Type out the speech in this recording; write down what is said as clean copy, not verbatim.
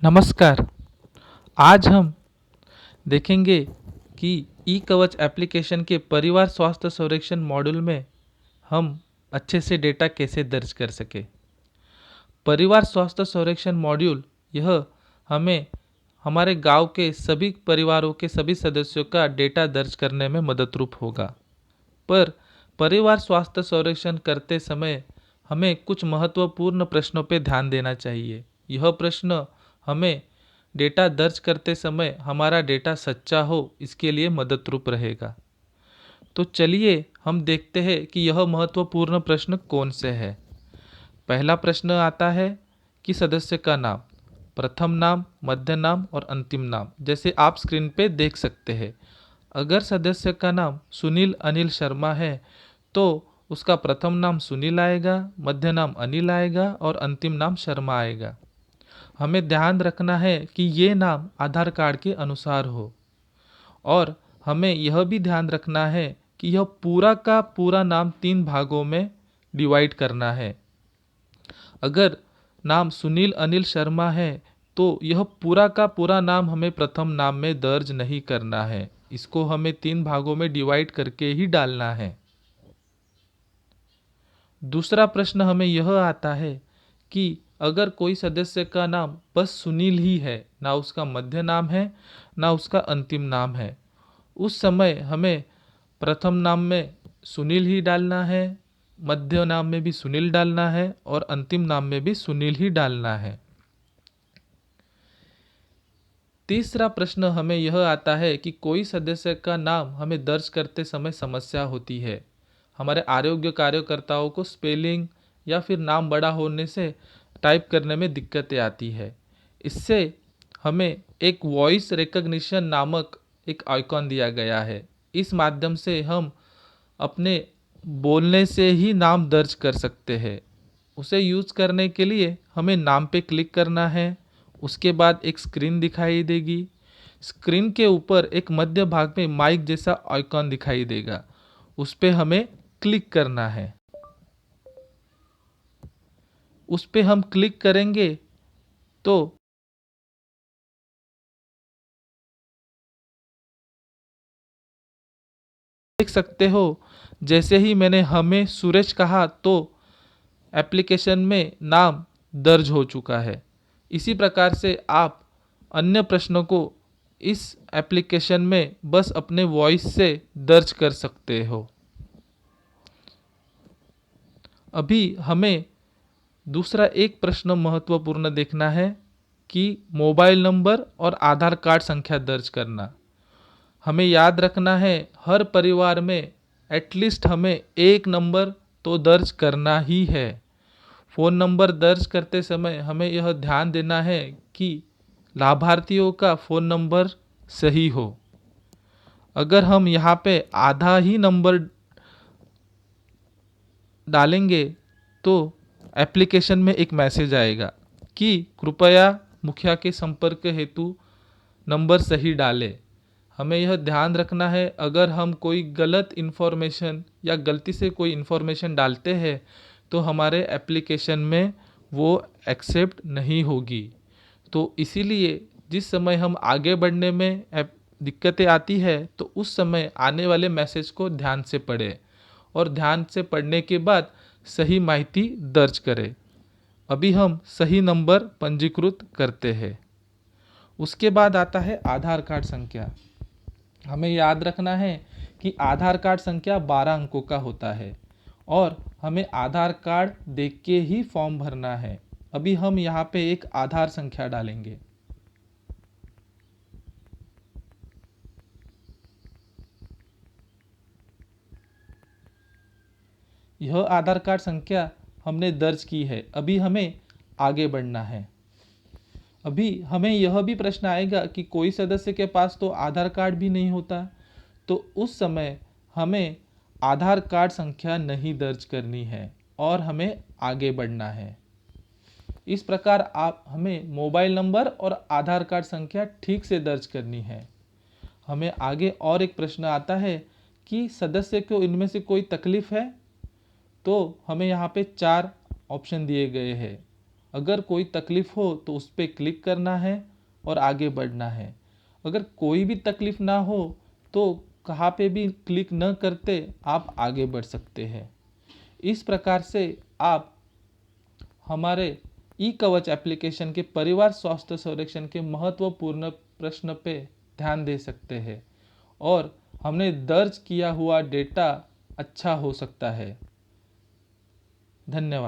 नमस्कार। आज हम देखेंगे कि ई कवच एप्लीकेशन के परिवार स्वास्थ्य सर्वेक्षण मॉड्यूल में हम अच्छे से डेटा कैसे दर्ज कर सके। परिवार स्वास्थ्य सर्वेक्षण मॉड्यूल यह हमें हमारे गांव के सभी परिवारों के सभी सदस्यों का डेटा दर्ज करने में मददरूप होगा। पर परिवार स्वास्थ्य सर्वेक्षण करते समय हमें कुछ महत्वपूर्ण प्रश्नों पर ध्यान देना चाहिए। यह प्रश्न हमें डेटा दर्ज करते समय हमारा डेटा सच्चा हो इसके लिए मददरूप रहेगा। तो चलिए हम देखते हैं कि यह महत्वपूर्ण प्रश्न कौन से है। पहला प्रश्न आता है कि सदस्य का नाम, प्रथम नाम, मध्य नाम और अंतिम नाम, जैसे आप स्क्रीन पे देख सकते हैं। अगर सदस्य का नाम सुनील अनिल शर्मा है तो उसका प्रथम नाम सुनील आएगा, मध्य नाम अनिल आएगा और अंतिम नाम शर्मा आएगा। हमें ध्यान रखना है कि ये नाम आधार कार्ड के अनुसार हो और हमें यह भी ध्यान रखना है कि यह पूरा का पूरा नाम 3 भागों में डिवाइड करना है। अगर नाम सुनील अनिल शर्मा है तो यह पूरा का पूरा नाम हमें प्रथम नाम में दर्ज नहीं करना है, इसको हमें 3 भागों में डिवाइड करके ही डालना है। दूसरा प्रश्न हमें यह आता है कि अगर कोई सदस्य का नाम बस सुनील ही है, ना उसका मध्य नाम है ना उसका अंतिम नाम है, उस समय हमें प्रथम नाम में सुनील ही डालना है, मध्य नाम में भी सुनील डालना है और अंतिम नाम में भी सुनील ही डालना है। तीसरा प्रश्न हमें यह आता है कि कोई सदस्य का नाम हमें दर्ज करते समय समस्या होती है। हमारे आरोग्य कार्यकर्ताओं को स्पेलिंग या फिर नाम बड़ा होने से टाइप करने में दिक्कतें आती है। इससे हमें एक वॉइस रिकग्निशन नामक एक आइकॉन दिया गया है। इस माध्यम से हम अपने बोलने से ही नाम दर्ज कर सकते हैं। उसे यूज़ करने के लिए हमें नाम पे क्लिक करना है। उसके बाद एक स्क्रीन दिखाई देगी। स्क्रीन के ऊपर एक मध्य भाग में माइक जैसा आइकॉन दिखाई देगा, उस पे हमें क्लिक करना है। उस पे हम क्लिक करेंगे तो देख सकते हो, जैसे ही मैंने हमें सुरेश कहा तो एप्लीकेशन में नाम दर्ज हो चुका है। इसी प्रकार से आप अन्य प्रश्नों को इस एप्लीकेशन में बस अपने वॉइस से दर्ज कर सकते हो। अभी हमें दूसरा एक प्रश्न महत्वपूर्ण देखना है कि मोबाइल नंबर और आधार कार्ड संख्या दर्ज करना। हमें याद रखना है हर परिवार में एटलीस्ट हमें एक नंबर तो दर्ज करना ही है। फ़ोन नंबर दर्ज करते समय हमें यह ध्यान देना है कि लाभार्थियों का फ़ोन नंबर सही हो। अगर हम यहाँ पे आधा ही नंबर डालेंगे तो एप्लीकेशन में एक मैसेज आएगा कि कृपया मुखिया के संपर्क हेतु नंबर सही डालें। हमें यह ध्यान रखना है अगर हम कोई गलत इन्फॉर्मेशन या गलती से कोई इन्फॉर्मेशन डालते हैं तो हमारे एप्लीकेशन में वो एक्सेप्ट नहीं होगी। तो इसीलिए जिस समय हम आगे बढ़ने में दिक्कतें आती है तो उस समय आने वाले मैसेज को ध्यान से पढ़ें और ध्यान से पढ़ने के बाद सही माहिती दर्ज करें। अभी हम सही नंबर पंजीकृत करते हैं। उसके बाद आता है आधार कार्ड संख्या। हमें याद रखना है कि आधार कार्ड संख्या 12 अंकों का होता है और हमें आधार कार्ड देख के ही फॉर्म भरना है। अभी हम यहाँ पे एक आधार संख्या डालेंगे। यह आधार कार्ड संख्या हमने दर्ज की है। अभी हमें आगे बढ़ना है। अभी हमें यह भी प्रश्न आएगा कि कोई सदस्य के पास तो आधार कार्ड भी नहीं होता, तो उस समय हमें आधार कार्ड संख्या नहीं दर्ज करनी है और हमें आगे बढ़ना है। इस प्रकार आप हमें मोबाइल नंबर और आधार कार्ड संख्या ठीक से दर्ज करनी है। हमें आगे और एक प्रश्न आता है कि सदस्य को इनमें से कोई तकलीफ है, तो हमें यहाँ पे 4 ऑप्शन दिए गए हैं। अगर कोई तकलीफ़ हो तो उस पर क्लिक करना है और आगे बढ़ना है। अगर कोई भी तकलीफ़ ना हो तो कहाँ पे भी क्लिक न करते आप आगे बढ़ सकते हैं। इस प्रकार से आप हमारे ई कवच एप्लीकेशन के परिवार स्वास्थ्य संरक्षण के महत्वपूर्ण प्रश्न पे ध्यान दे सकते हैं और हमने दर्ज किया हुआ डेटा अच्छा हो सकता है। धन्यवाद।